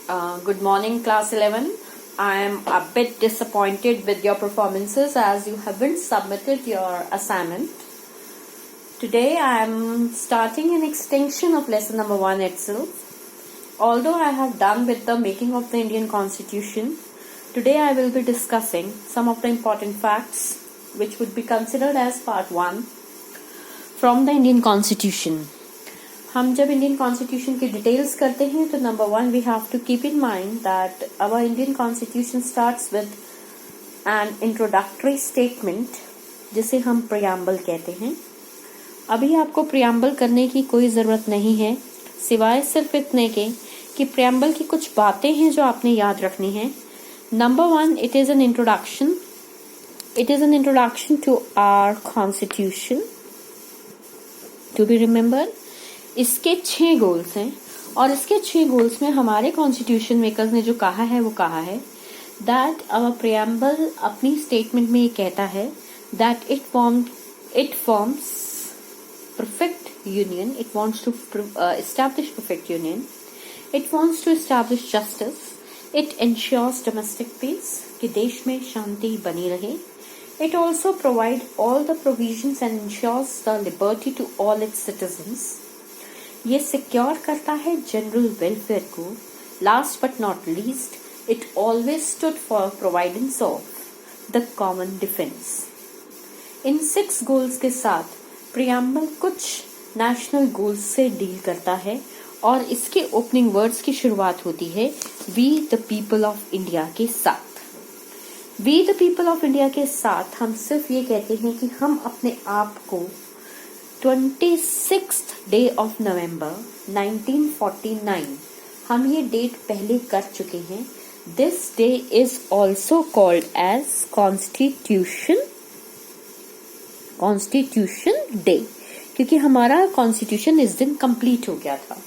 Good morning, class 11. I am a bit disappointed with your performances as you haven't submitted your assignment. Today I am starting an extension of lesson number 1 itself. Although I have done with the making of the Indian Constitution, today I will be discussing some of the important facts which would be considered as part 1 from the Indian Constitution. हम जब Indian constitution की details करते हैं तो number 1 we have to keep in mind that our Indian constitution starts with an introductory statement जिसे हम preamble कहते हैं. अभी आपको प्रियम्बल करने की कोई ज़रूरत नहीं है सिवाय सिर्फ इतने के कि प्रियम्बल की कुछ बातें हैं जो आपने याद रखनी है. Number 1, it is an introduction to our constitution to be remembered. इसके 6 गोल्स हैं और इसके 6 गोल्स में हमारे कॉन्स्टिट्यूशन मेकर्स ने जो कहा है वो कहा है दैट आवर प्रियम्बल अपनी स्टेटमेंट में ये कहता है that it forms perfect union, it wants to establish perfect union, it wants to establish justice, it ensures domestic peace कि देश में शांति बनी रहे. It also provide all the provisions and ensures the liberty to all its citizens. ये secure करता है general welfare को. Last but not least, it always stood for providence of the common defence. In 6 goals के साथ preamble कुछ national goals से deal करता है और इसके ओपनिंग वर्ड्स की शुरुआत होती है we the people of India के साथ. We the people of India के साथ हम सिर्फ ये कहते हैं कि हम अपने आप को 26th डे ऑफ नवंबर 1949 हम ये डेट पहले कर चुके हैं. This day is also called as constitution day क्योंकि हमारा कॉन्स्टिट्यूशन इस दिन कंप्लीट हो गया था.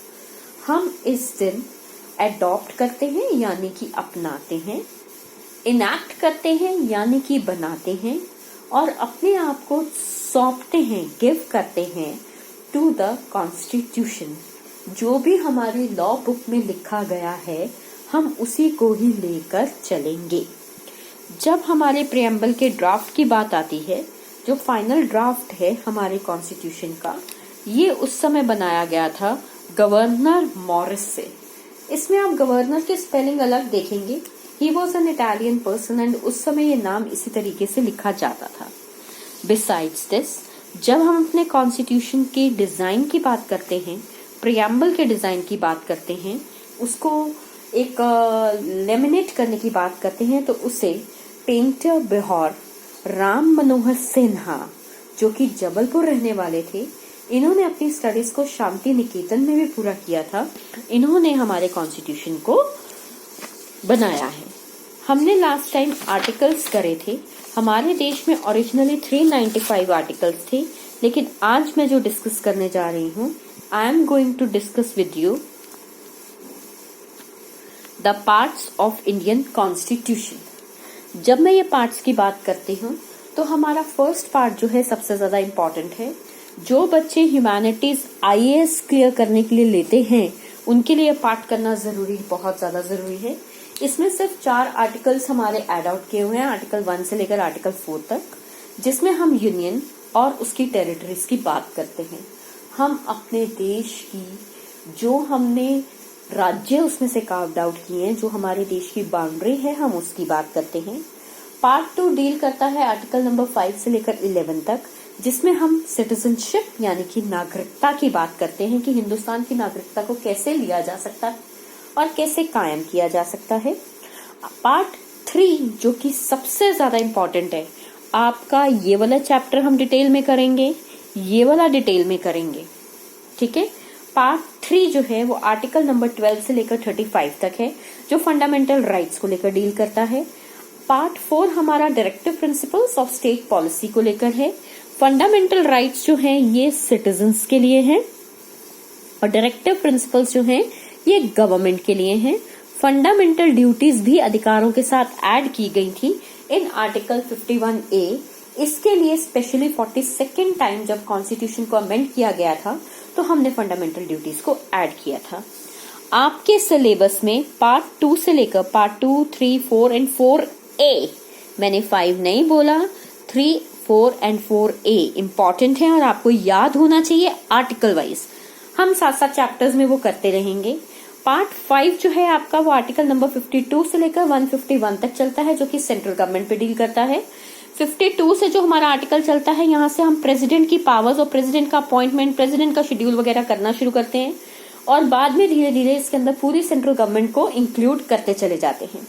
हम इस दिन एडॉप्ट करते हैं यानी कि अपनाते हैं, इनैक्ट करते हैं यानी कि बनाते हैं और अपने आप को सौंपते हैं, गिव करते हैं टू द कॉन्स्टिट्यूशन. जो भी हमारे लॉ बुक में लिखा गया है हम उसी को ही लेकर चलेंगे. जब हमारे प्रियम्बल के ड्राफ्ट की बात आती है, जो फाइनल ड्राफ्ट है हमारे कॉन्स्टिट्यूशन का, ये उस समय बनाया गया था गवर्नर मॉरिस से. इसमें आप गवर्नर के स्पेलिंग अलग देखेंगे. He was an Italian person and उस समय ये नाम इसी तरीके से लिखा जाता था. बिसाइड्स दिस, जब हम अपने कॉन्स्टिट्यूशन के डिजाइन की बात करते हैं, प्रियम्बल के डिजाइन की बात करते हैं, उसको एक लेमिनेट करने की बात करते हैं तो उसे पेंटर बिहार राम मनोहर सिन्हा जो कि जबलपुर रहने वाले थे, इन्होंने अपनी स्टडीज को शांति निकेतन में भी पूरा किया था. इन्होंने हमारे कॉन्स्टिट्यूशन को बनाया है. हमने लास्ट टाइम आर्टिकल्स करे थे. हमारे देश में ओरिजिनली 395 आर्टिकल्स थे, लेकिन आज मैं जो डिस्कस करने जा रही हूँ, I am going to discuss with you the parts of Indian constitution. जब मैं ये पार्ट्स की बात करती हूँ तो हमारा फर्स्ट पार्ट जो है सबसे ज्यादा इम्पोर्टेंट है. जो बच्चे ह्यूमैनिटीज IAS क्लियर करने के लिए लेते हैं उनके लिए पार्ट करना जरूरी, बहुत ज्यादा जरूरी है. इसमें सिर्फ 4 आर्टिकल्स हमारे एड आउट किए हुए हैं, आर्टिकल 1 से लेकर आर्टिकल 4 तक, जिसमें हम यूनियन और उसकी टेरिटरीज की बात करते हैं. हम अपने देश की जो हमने राज्य उसमें से कार्व्ड आउट किए हैं, जो हमारे देश की बाउंड्री है, हम उसकी बात करते हैं. पार्ट 2 डील करता है आर्टिकल नंबर 5 से लेकर 11 तक, जिसमें हम सिटीजनशिप यानी कि नागरिकता की बात करते हैं कि हिंदुस्तान की नागरिकता को कैसे लिया जा सकता है और कैसे कायम किया जा सकता है. पार्ट 3 जो कि सबसे ज्यादा इम्पोर्टेंट है, आपका ये वाला चैप्टर हम डिटेल में करेंगे, ये वाला डिटेल में करेंगे, ठीक है. पार्ट 3 जो है वो आर्टिकल नंबर 12 से लेकर 35 तक है, जो फंडामेंटल राइट्स को लेकर डील करता है. पार्ट 4 हमारा directive principles of state policy को लेकर है. फंडामेंटल राइट्स जो हैं ये सिटीजन्स के लिए हैं और डायरेक्टिव प्रिंसिपल्स जो हैं ये गवर्नमेंट के लिए हैं. फंडामेंटल ड्यूटीज भी अधिकारों के साथ ऐड की गई थी इन आर्टिकल 51A. इसके लिए स्पेशली 42nd टाइम जब कॉन्स्टिट्यूशन को अमेंड किया गया था तो हमने फंडामेंटल ड्यूटीज को ऐड किया था. आपके सिलेबस में पार्ट 2 से लेकर पार्ट 2, 3, 4 एंड 4A, मैंने 5 नहीं बोला, 3, 4 एंड 4A इंपॉर्टेंट है और आपको याद होना चाहिए आर्टिकल वाइज। हम साथ साथ चैप्टर्स में वो करते रहेंगे। पार्ट 5 जो है आपका वो आर्टिकल नंबर 52 से लेकर 151 तक चलता है, जो कि सेंट्रल गवर्नमेंट पे डील करता है। 52 से जो हमारा आर्टिकल चलता है, यहाँ से हम प्रेसिडेंट की पावर्स और प्रेसिडेंट का अपॉइंटमेंट, प्रेसिडेंट का शेड्यूल वगैरह करना शुरू करते हैं और बाद में धीरे धीरे इसके अंदर पूरी सेंट्रल गवर्नमेंट को इंक्लूड करते चले जाते हैं।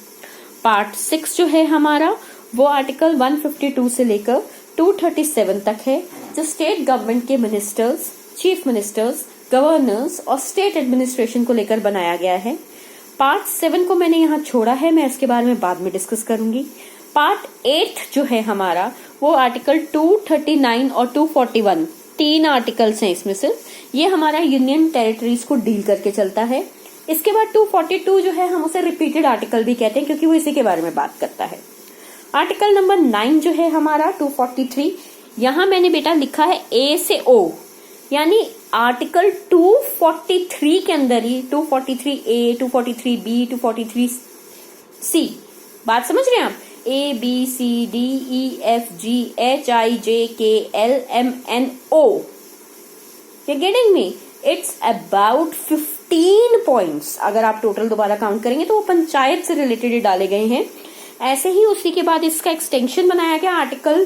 पार्ट 6 जो है हमारा वो आर्टिकल 152 से लेकर 237 तक है, जो स्टेट गवर्नमेंट के मिनिस्टर्स, चीफ मिनिस्टर्स, गवर्नर्स और स्टेट एडमिनिस्ट्रेशन को लेकर बनाया गया है। पार्ट 7 को मैंने यहाँ छोड़ा है, मैं इसके बारे में बाद में डिस्कस करूंगी। पार्ट 8 जो है हमारा वो आर्टिकल 239 और 241, 3 आर्टिकल्स हैं इसमें से, ये हमारा यूनियन टेरिटरीज को डील करके चलता है। इसके बाद 242 जो है हम उसे रिपीटेड आर्टिकल भी कहते हैं, क्योंकि वो इसी के बारे में बात करता है। आर्टिकल नंबर 9 जो है हमारा 243, यहाँ मैंने बेटा लिखा है A से O, यानी आर्टिकल 243 के अंदर ही 243A, 243B, 243C, बात समझ रहे हैं आप? A, B, C, D, E, F, G, H, I, J, K, L, M, N, O. You're getting me? It's about 15 points। अगर आप टोटल दोबारा काउंट करेंगे तो वो पंचायत से रिलेटेड ही डाले गए हैं। ऐसे ही उसी के बाद इसका एक्सटेंशन बनाया गया आर्टिकल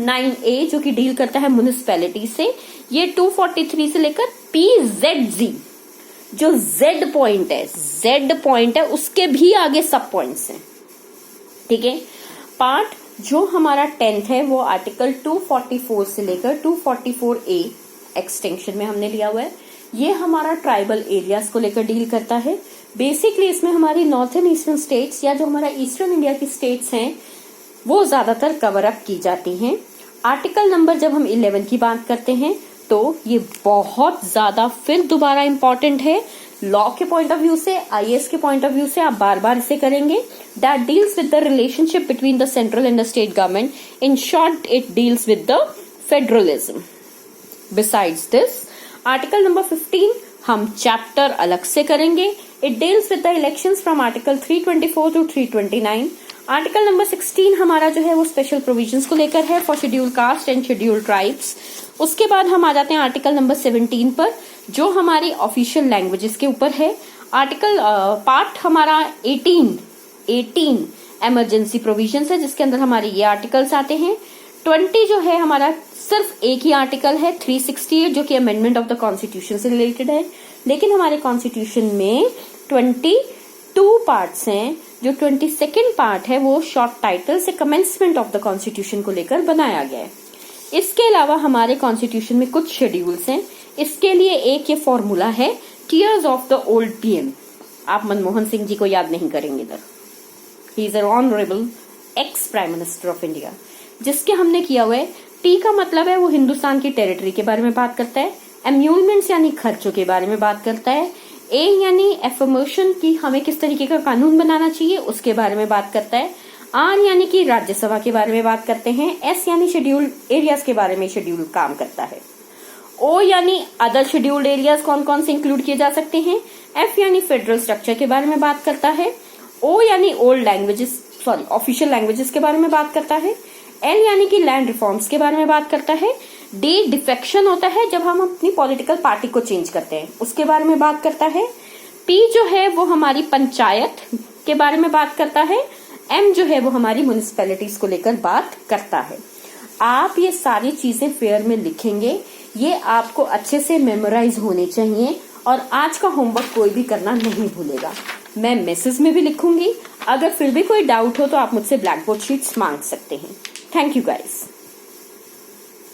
9A, जो कि डील करता है म्युनिसिपैलिटी से। ये 243 से लेकर PZZ, जो Z पॉइंट है उसके भी आगे सब पॉइंट्स हैं, ठीक है। पार्ट जो हमारा 10th है वो आर्टिकल 244 से लेकर 244A एक्सटेंशन में हमने लिया हुआ है। ये हमारा ट्राइबल एरियाज को लेकर डील करता है। बेसिकली इसमें हमारी नॉर्थन ईस्टर्न स्टेट्स या जो हमारा ईस्टर्न इंडिया की स्टेट्स हैं वो ज्यादातर कवर अप की जाती हैं। आर्टिकल नंबर जब हम 11 की बात करते हैं तो ये बहुत ज्यादा फिर दोबारा इंपॉर्टेंट है लॉ के पॉइंट ऑफ व्यू से, IAS के पॉइंट ऑफ व्यू से, आप बार बार इसे करेंगे। That deals with the relationship between the central and the state government. In short it deals with the federalism. Besides this article number 15 हम चैप्टर अलग से करेंगे। It deals with the elections from article 324 to 329। Article number 16 हमारा जो है वो special provisions को लेकर है for schedule caste and schedule tribes. उसके बाद हम आ जाते हैं आर्टिकल नंबर 17 पर, जो हमारी ऑफिशियल लैंग्वेजेस के ऊपर है। आर्टिकल पार्ट हमारा 18 इमरजेंसी प्रोविजंस है, जिसके अंदर हमारे ये आर्टिकल्स आते हैं। 20 जो है हमारा सिर्फ एक ही आर्टिकल है 368, जो कि अमेंडमेंट ऑफ द कॉन्स्टिट्यूशन से रिलेटेड है। लेकिन हमारे कॉन्स्टिट्यूशन में 22 पार्ट्स हैं। जो 22nd पार्ट है वो शॉर्ट टाइटल से कमेंसमेंट ऑफ द कॉन्स्टिट्यूशन को लेकर बनाया गया है। इसके अलावा हमारे कॉन्स्टिट्यूशन में कुछ शेड्यूल्स हैं। इसके लिए एक ये फॉर्मूला है, tears of the old PM। आप मनमोहन सिंह जी को याद नहीं करेंगे इधर, he is an honourable ex prime minister of India. जिसके हमने किया हुआ है, T का मतलब है वो हिंदुस्तान की टेरिटरी के बारे में बात करता है। एम्यूलमेंट्स यानी खर्चों के बारे में बात करता है। A यानी एफर्मेशन की हमें किस तरीके का कानून बनाना चाहिए उसके बारे में बात करता है। R यानी कि राज्यसभा के बारे में बात करते हैं। S यानी शेड्यूल्ड एरियाज के बारे में शेड्यूल काम करता है। O यानी अदर शेड्यूल्ड एरियाज कौन कौन से इंक्लूड किए जा सकते हैं। F यानी फेडरल स्ट्रक्चर के बारे में बात करता है। O यानी ओल्ड लैंग्वेजेस ऑफिशियल लैंग्वेजेस के बारे में बात करता है। L यानी कि लैंड रिफॉर्म्स के बारे में बात करता है। D डिफेक्शन होता है जब हम अपनी पॉलिटिकल पार्टी को चेंज करते हैं, उसके बारे में बात करता है। P जो है वो हमारी पंचायत के बारे में बात करता है। M जो है वो हमारी म्युनिसिपैलिटीज को लेकर बात करता है। आप ये सारी चीजें फेयर में लिखेंगे, ये आपको अच्छे से मेमोराइज होने चाहिए और आज का होमवर्क कोई भी करना नहीं भूलेगा। मैं मैसेज में भी लिखूंगी, अगर फिर भी कोई डाउट हो तो आप मुझसे ब्लैक बोर्ड शीट्स मांग सकते हैं। Thank you guys.